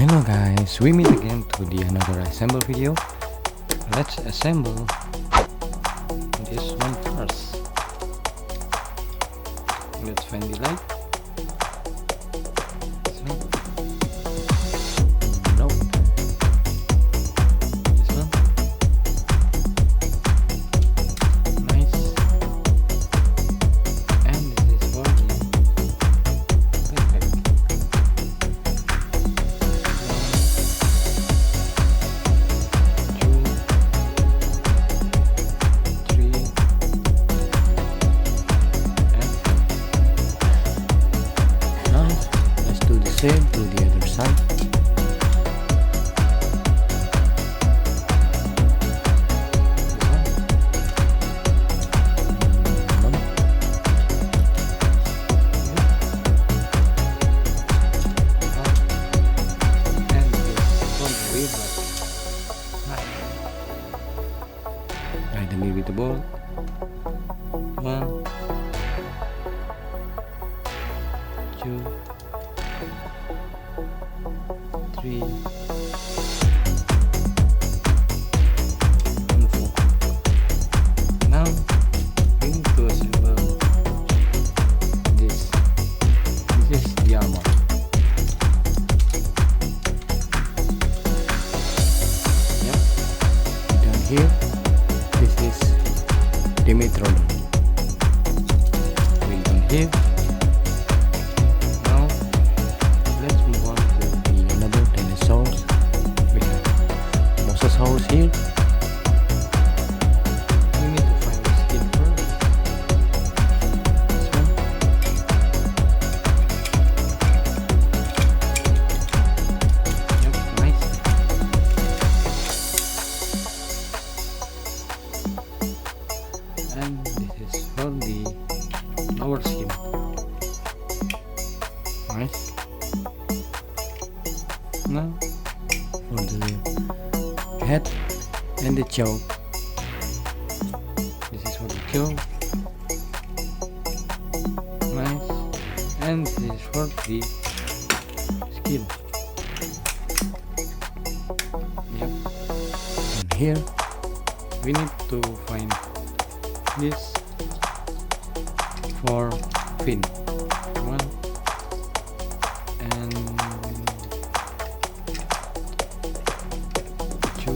Hello guys, we meet again to the another assemble video. Let's assemble this one first. Let's find the light. This one. Nope. This one. Nice. And this is for the backpack. Same to the other side. Right me with the ball. 1, 2, 3 and 4. Now we need to assemble this. This is the armor. Yep. Down here, this is Dimetrodon. We down here. Now let's move on to another dinosaurs. We have Mozasaur here. We need to find the skin first. This one. Yep, nice. And this is for the lower skin. Nice. Now for the head and the jaw. This is for the jaw. Nice. And this is for the skin. Yep. And here we need to find this for fin. 1 and 2.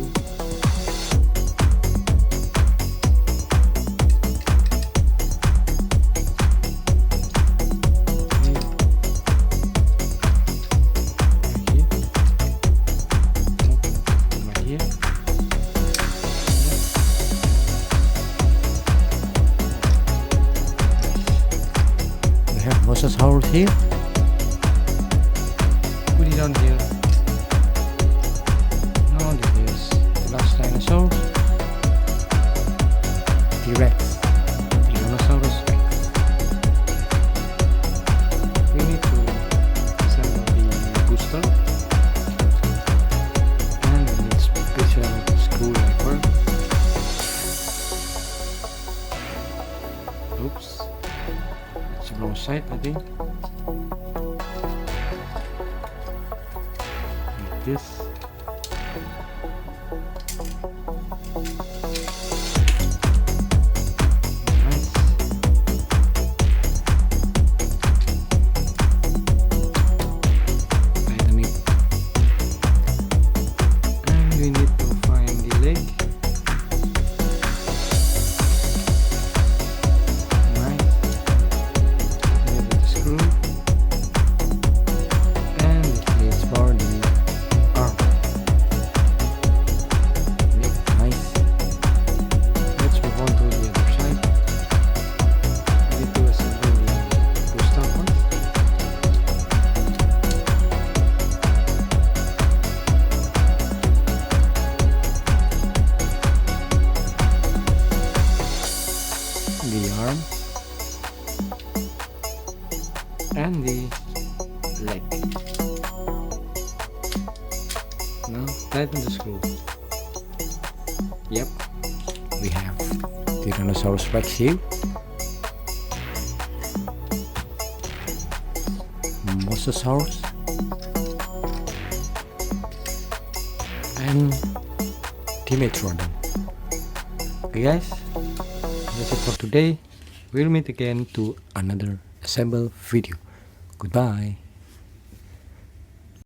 We have Mozasaur here. Put it on here. Now this is the last dinosaur. T-Rex. Tyrannosaurus Rex. We need to assemble the booster. And we need special screwdriver. Oops. It's the wrong side, I think. Like this. Nice. Tighten it. And we need to find the leg. Nice. Tighten it with the screw. And it is for the arm. Yep, nice. Let's move on to the other side. We need to assemble the booster first. The arm and the leg. Now tighten the screw. Yep, we have Tyrannosaurus Rex here. Mozasaurus and Dimetrodon. Okay guys, that's it for today. We'll meet again to another assemble video. Goodbye.